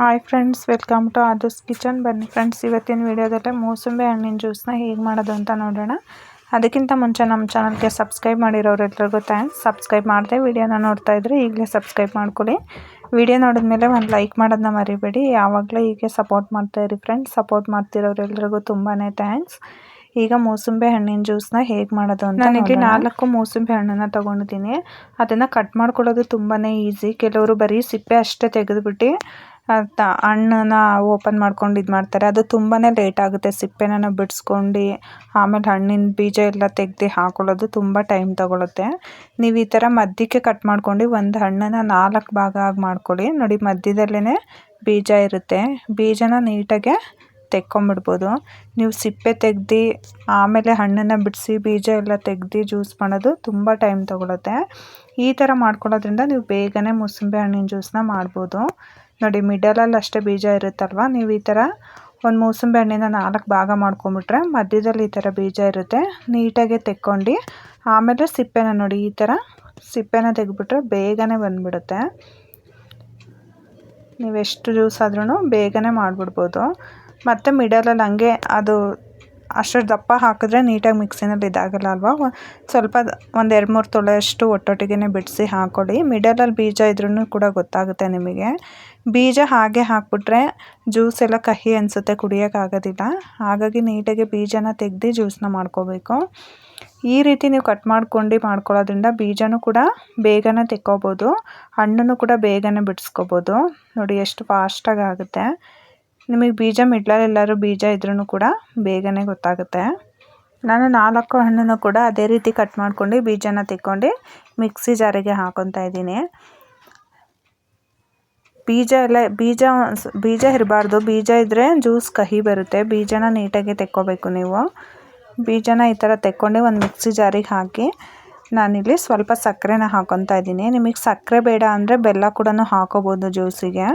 Hi friends, welcome to Aadhar's kitchen. ಬನ್ನಿ friends, ಇವತ್ತಿನ ವಿಡಿಯೋದಲ್ಲೇ ಮೂಸಂಬಿ ಹಣ್ಣಿನ ಜ್ಯೂಸ್ನ ಹೇಗೆ ಮಾಡೋದು ಅಂತ ನೋಡೋಣ. ಅದಕ್ಕಿಂತ ಮುಂಚೆ ನಮ್ಮ ಚಾನಲ್ಗೆ ಸಬ್ಸ್ಕ್ರೈಬ್ ಮಾಡಿರೋರೆಲ್ಲರಿಗೂ ಥ್ಯಾಂಕ್ಸ್. ಸಬ್ಸ್ಕ್ರೈಬ್ ಮಾಡಿದೆ ವಿಡಿಯೋನ ನೋಡ್ತಾ ಇದ್ದರೆ ಈಗಲೇ ಸಬ್ಸ್ಕ್ರೈಬ್ ಮಾಡ್ಕೊಳ್ಳಿ. ವಿಡಿಯೋ ನೋಡಿದ್ಮೇಲೆ ಒಂದು ಲೈಕ್ ಮಾಡೋದನ್ನ ಮರಿಬೇಡಿ. ಯಾವಾಗಲೂ ಹೀಗೆ ಸಪೋರ್ಟ್ ಮಾಡ್ತಾಯಿರಿ ಫ್ರೆಂಡ್ಸ್. ಸಪೋರ್ಟ್ ಮಾಡ್ತಿರೋರೆಲ್ಲರಿಗೂ ತುಂಬಾ ಥ್ಯಾಂಕ್ಸ್. ಈಗ ಮೂಸಂಬಿ ಹಣ್ಣಿನ ಜ್ಯೂಸ್ನ ಹೇಗೆ ಮಾಡೋದು ಅಂತ ನಾನಿಲ್ಲಿ 4 ಮೂಸಂಬಿ ಹಣ್ಣನ್ನು ತೊಗೊಂಡಿದ್ದೀನಿ. ಅದನ್ನು ಕಟ್ ಮಾಡ್ಕೊಳ್ಳೋದು ತುಂಬಾ ಈಸಿ. ಕೆಲವರು ಬರೀ ಸಿಪ್ಪೆ ಅಷ್ಟೇ ತೆಗೆದುಬಿಟ್ಟು ಹಣ್ಣನ್ನು ಓಪನ್ ಮಾಡ್ಕೊಂಡು ಇದು ಮಾಡ್ತಾರೆ. ಅದು ತುಂಬಾ ಲೇಟ್ ಆಗುತ್ತೆ. ಸಿಪ್ಪೆನ ಬಿಡಿಸ್ಕೊಂಡು ಆಮೇಲೆ ಹಣ್ಣಿನ ಬೀಜ ಎಲ್ಲ ತೆಗೆದು ಹಾಕೊಳ್ಳೋದು ತುಂಬ ಟೈಮ್ ತೊಗೊಳುತ್ತೆ. ನೀವು ಈ ಥರ ಮಧ್ಯಕ್ಕೆ ಕಟ್ ಮಾಡ್ಕೊಂಡು ಒಂದು ಹಣ್ಣನ್ನು 4 ಭಾಗ ಆಗಿ ಮಾಡ್ಕೊಳ್ಳಿ. ನೋಡಿ, ಮಧ್ಯದಲ್ಲೇ ಬೀಜ ಇರುತ್ತೆ. ಬೀಜನ ನೀಟಾಗೆ ತೆಕ್ಕೊಂಬಿಡ್ಬೋದು. ನೀವು ಸಿಪ್ಪೆ ತೆಗ್ದು ಆಮೇಲೆ ಹಣ್ಣನ್ನು ಬಿಡಿಸಿ ಬೀಜ ಎಲ್ಲ ತೆಗ್ದು ಜ್ಯೂಸ್ ಮಾಡೋದು ತುಂಬ ಟೈಮ್ ತೊಗೊಳುತ್ತೆ. ಈ ಥರ ಮಾಡ್ಕೊಳ್ಳೋದ್ರಿಂದ ನೀವು ಬೇಗನೆ ಮೂಸಂಬಿ ಹಣ್ಣಿನ ಜ್ಯೂಸನ್ನ ಮಾಡ್ಬೋದು. ನೋಡಿ, ಮಿಡಲಲ್ಲಿ ಅಷ್ಟೇ ಬೀಜ ಇರುತ್ತಲ್ವ. ನೀವು ಈ ಥರ ಒಂದು ಮೂಸಂಬಿ ಹಣ್ಣಿನ 4 ಭಾಗ ಮಾಡ್ಕೊಂಬಿಟ್ರೆ ಮಧ್ಯದಲ್ಲಿ ಈ ಥರ ಬೀಜ ಇರುತ್ತೆ. ನೀಟಾಗೆ ತೆಕ್ಕೊಂಡು ಆಮೇಲೆ ಸಿಪ್ಪೆನ ನೋಡಿ, ಈ ಥರ ಸಿಪ್ಪೆನ ತೆಗೆದ್ಬಿಟ್ರೆ ಬೇಗನೆ ಬಂದುಬಿಡುತ್ತೆ. ನೀವೆಷ್ಟು ಜ್ಯೂಸ್ ಆದ್ರೂ ಬೇಗನೆ ಮಾಡಿಬಿಡ್ಬೋದು. ಮತ್ತು ಮಿಡಲಲ್ಲಿ ಹಂಗೆ ಅದು ಅಷ್ಟು ದಪ್ಪ ಹಾಕಿದ್ರೆ ನೀಟಾಗಿ ಮಿಕ್ಸಿನಲ್ಲಿ ಇದಾಗಲ್ಲ ಅಲ್ವಾ. ಸ್ವಲ್ಪ ಒಂದು 2-3 ತೊಳೆಯಷ್ಟು ಒಟ್ಟೊಟ್ಟಿಗೆ ಬಿಡಿಸಿ ಹಾಕ್ಕೊಳ್ಳಿ. ಮಿಡಲಲ್ಲಿ ಬೀಜ ಇದ್ರೂ ಕೂಡ ಗೊತ್ತಾಗುತ್ತೆ ನಿಮಗೆ. ಬೀಜ ಹಾಗೆ ಹಾಕ್ಬಿಟ್ರೆ ಜ್ಯೂಸ್ ಎಲ್ಲ ಕಹಿ ಅನಿಸುತ್ತೆ, ಕುಡಿಯೋಕ್ಕಾಗೋದಿಲ್ಲ. ಹಾಗಾಗಿ ನೀಟಾಗಿ ಬೀಜನ ತೆಗೆದು ಜ್ಯೂಸನ್ನ ಮಾಡ್ಕೋಬೇಕು. ಈ ರೀತಿ ನೀವು ಕಟ್ ಮಾಡ್ಕೊಳ್ಳೋದ್ರಿಂದ ಬೀಜನೂ ಕೂಡ ಬೇಗನೆ ತೆಕ್ಕೋಬೋದು, ಹಣ್ಣನ್ನು ಕೂಡ ಬೇಗನೆ ಬಿಡಿಸ್ಕೋಬೋದು. ನೋಡಿ ಎಷ್ಟು ಫಾಸ್ಟಾಗಿ ಆಗುತ್ತೆ. ನಿಮಗೆ ಬೀಜ ಮಿಡ್ಲಲ್ಲೆಲ್ಲರೂ ಬೀಜ ಇದ್ರೂ ಕೂಡ ಬೇಗನೆ ಗೊತ್ತಾಗುತ್ತೆ. ನಾನು 4 ಹಣ್ಣನ್ನು ಕೂಡ ಅದೇ ರೀತಿ ಕಟ್ ಮಾಡ್ಕೊಂಡು ಬೀಜನ ತೆಕ್ಕೊಂಡು ಮಿಕ್ಸಿ ಜಾರಿಗೆ ಹಾಕೊತಾ ಇದ್ದೀನಿ. ಬೀಜ ಇರಬಾರ್ದು. ಬೀಜ ಇದ್ದರೆ ಜ್ಯೂಸ್ ಕಹಿ ಬರುತ್ತೆ. ಬೀಜನ ನೀಟಾಗಿ ತೆಕ್ಕೋಬೇಕು ನೀವು. ಬೀಜನ ಈ ಥರ ತೆಕ್ಕೊಂಡು ಒಂದು ಮಿಕ್ಸಿ ಜಾರಿಗೆ ಹಾಕಿ ನಾನಿಲ್ಲಿ ಸ್ವಲ್ಪ ಸಕ್ಕರೆನ ಹಾಕೊತಾ ಇದ್ದೀನಿ. ನಿಮಗೆ ಸಕ್ಕರೆ ಬೇಡ ಅಂದರೆ ಬೆಲ್ಲ ಕೂಡ ಹಾಕೋಬೋದು ಜ್ಯೂಸಿಗೆ.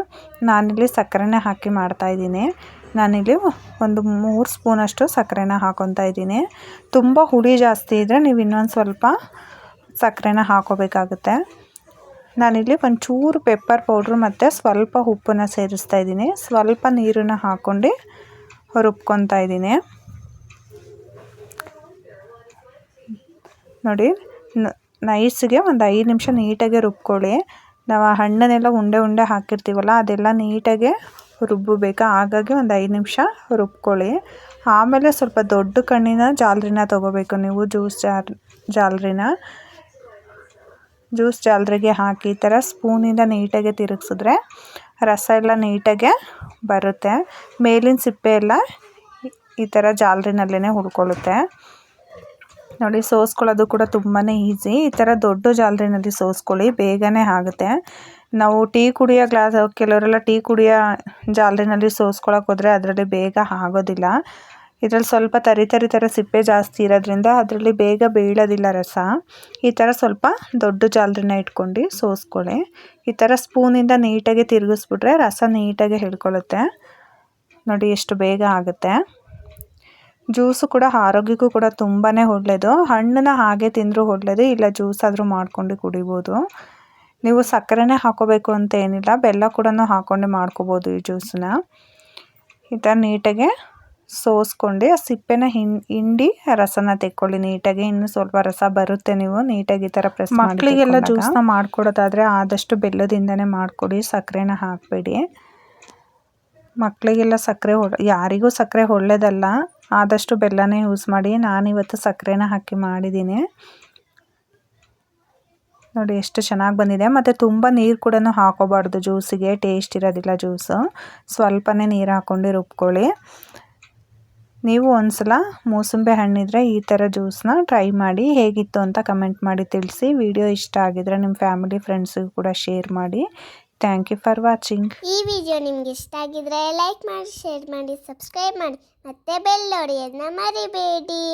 ನಾನಿಲ್ಲಿ ಸಕ್ಕರೆನೇ ಹಾಕಿ ಮಾಡ್ತಾಯಿದ್ದೀನಿ. ನಾನಿಲ್ಲಿ ಒಂದು 3 ಸ್ಪೂನಷ್ಟು ಸಕ್ಕರೆನ ಹಾಕೊತಾ ಇದ್ದೀನಿ. ತುಂಬ ಹುಳಿ ಜಾಸ್ತಿ ಇದ್ದರೆ ನೀವು ಇನ್ನೊಂದು ಸ್ವಲ್ಪ ಸಕ್ಕರೆನ ಹಾಕೋಬೇಕಾಗುತ್ತೆ. ನಾನಿಲ್ಲಿ ಒಂಚೂರು ಪೆಪ್ಪರ್ ಪೌಡ್ರು ಮತ್ತು ಸ್ವಲ್ಪ ಉಪ್ಪನ್ನು ಸೇರಿಸ್ತಾ ಇದ್ದೀನಿ. ಸ್ವಲ್ಪ ನೀರನ್ನು ಹಾಕ್ಕೊಂಡು ರುಬ್ಕೊತಾ ಇದ್ದೀನಿ. ನೋಡಿ, ನೈಸ್ಗೆ ಒಂದು 5 ನಿಮಿಷ ನೀಟಾಗಿ ರುಬ್ಕೊಳ್ಳಿ. ನಾವು ಆ ಹಣ್ಣನ್ನೆಲ್ಲ ಉಂಡೆ ಹಾಕಿರ್ತೀವಲ್ಲ, ಅದೆಲ್ಲ ನೀಟಾಗಿ ರುಬ್ಬಬೇಕು. ಹಾಗಾಗಿ ಒಂದು 5 ನಿಮಿಷ ರುಬ್ಕೊಳ್ಳಿ. ಆಮೇಲೆ ಸ್ವಲ್ಪ ದೊಡ್ಡ ಕಣ್ಣಿನ ಜಾಲರಿನ ತೊಗೋಬೇಕು ನೀವು. ಜ್ಯೂಸ್ ಜಾಲರಿಗೆ ಹಾಕಿ ಈ ಥರ ಸ್ಪೂನಿಂದ ನೀಟಾಗಿ ತಿರುಗಿಸಿದ್ರೆ ರಸ ಎಲ್ಲ ನೀಟಾಗೆ ಬರುತ್ತೆ. ಮೇಲಿನ ಸಿಪ್ಪೆ ಎಲ್ಲ ಈ ಥರ ಜಾಲರಿನಲ್ಲೇ ಉಳ್ಕೊಳ್ಳುತ್ತೆ. ನೋಡಿ, ಸೋಸ್ಕೊಳ್ಳೋದು ಕೂಡ ತುಂಬಾ ಈಸಿ. ಈ ಥರ ದೊಡ್ಡ ಜಾಲರಿನಲ್ಲಿ ಸೋಸ್ಕೊಳ್ಳಿ, ಬೇಗನೆ ಆಗುತ್ತೆ. ನಾವು ಟೀ ಕುಡಿಯೋ ಕೆಲವರೆಲ್ಲ ಟೀ ಕುಡಿಯೋ ಜಾಲರಿನಲ್ಲಿ ಸೋಸ್ಕೊಳ್ಳೋಕೆ ಹೋದರೆ ಅದರಲ್ಲಿ ಬೇಗ ಆಗೋದಿಲ್ಲ. ಇದರಲ್ಲಿ ಸ್ವಲ್ಪ ತರಿ ಸಿಪ್ಪೆ ಜಾಸ್ತಿ ಇರೋದ್ರಿಂದ ಅದರಲ್ಲಿ ಬೇಗ ಬೀಳೋದಿಲ್ಲ ರಸ. ಈ ಥರ ಸ್ವಲ್ಪ ದೊಡ್ಡ ಜಾಲರಿನ ಇಟ್ಕೊಂಡು ಸೋಸ್ಕೊಳ್ಳಿ. ಈ ಥರ ಸ್ಪೂನಿಂದ ನೀಟಾಗಿ ತಿರುಗಿಸ್ಬಿಟ್ರೆ ರಸ ನೀಟಾಗಿ ಹಿಡ್ಕೊಳ್ಳುತ್ತೆ. ನೋಡಿ ಎಷ್ಟು ಬೇಗ ಆಗುತ್ತೆ. ಜ್ಯೂಸು ಕೂಡ ಆರೋಗ್ಯಕ್ಕೂ ಕೂಡ ತುಂಬಾ ಒಳ್ಳೆಯದು. ಹಣ್ಣನ್ನ ಹಾಗೆ ತಿಂದರೂ ಒಳ್ಳೆಯದು, ಇಲ್ಲ ಜ್ಯೂಸ್ ಆದರೂ ಮಾಡ್ಕೊಂಡು ಕುಡಿಬೋದು. ನೀವು ಸಕ್ಕರೆನೇ ಹಾಕೋಬೇಕು ಅಂತ ಏನಿಲ್ಲ, ಬೆಲ್ಲ ಕೂಡ ಹಾಕ್ಕೊಂಡು ಮಾಡ್ಕೋಬೋದು ಈ ಜ್ಯೂಸನ್ನ. ಈ ಥರ ನೀಟಾಗಿ ಸೋಸ್ಕೊಂಡು ಆ ಸಿಪ್ಪೆನ ಹಿಂಡಿ ರಸನ ತೆಕ್ಕೊಳ್ಳಿ ನೀಟಾಗಿ. ಇನ್ನೂ ಸ್ವಲ್ಪ ರಸ ಬರುತ್ತೆ. ನೀವು ನೀಟಾಗಿ ಈ ಥರ ಪ್ರೆಸ್ ಮಾಡಿ. ಮಕ್ಕಳಿಗೆಲ್ಲ ಜ್ಯೂಸನ್ನ ಮಾಡ್ಕೊಡೋದಾದರೆ ಆದಷ್ಟು ಬೆಲ್ಲದಿಂದನೇ ಮಾಡಿಕೊಡಿ, ಸಕ್ಕರೆನ ಹಾಕಬೇಡಿ. ಮಕ್ಕಳಿಗೆಲ್ಲ ಯಾರಿಗೂ ಸಕ್ಕರೆ ಒಳ್ಳೆಯದಲ್ಲ. ಆದಷ್ಟು ಬೆಲ್ಲನೇ ಯೂಸ್ ಮಾಡಿ. ನಾನಿವತ್ತು ಸಕ್ಕರೆನ ಹಾಕಿ ಮಾಡಿದ್ದೀನಿ. ನೋಡಿ ಎಷ್ಟು ಚೆನ್ನಾಗಿ ಬಂದಿದೆ. ಮತ್ತು ತುಂಬ ನೀರು ಕೂಡ ಹಾಕೋಬಾರ್ದು ಜ್ಯೂಸಿಗೆ, ಟೇಸ್ಟ್ ಇರೋದಿಲ್ಲ ಜ್ಯೂಸು. ಸ್ವಲ್ಪನೇ ನೀರು ಹಾಕ್ಕೊಂಡು ರುಬ್ಕೊಳ್ಳಿ. ನೀವು ಒಂದ್ಸಲ ಮೂಸಂಬಿ ಹಣ್ಣಿದ್ರೆ ಈ ಥರ ಜ್ಯೂಸನ್ನ ಟ್ರೈ ಮಾಡಿ. ಹೇಗಿತ್ತು ಅಂತ ಕಮೆಂಟ್ ಮಾಡಿ ತಿಳಿಸಿ. ವಿಡಿಯೋ ಇಷ್ಟ ಆಗಿದ್ರೆ ನಿಮ್ಮ ಫ್ಯಾಮಿಲಿ ಫ್ರೆಂಡ್ಸಿಗೂ ಕೂಡ ಶೇರ್ ಮಾಡಿ. Thank you for watching. ಈ ವಿಡಿಯೋ ನಿಮ್ಗೆ ಇಷ್ಟ ಆಗಿದ್ರೆ ಲೈಕ್ ಮಾಡಿ, ಶೇರ್ ಮಾಡಿ, ಸಬ್ಸ್ಕ್ರೈಬ್ ಮಾಡಿ, ಮತ್ತೆ ಬೆಲ್ ಹೊಡೆಯೋದನ್ನ ಮರಿಬೇಡಿ.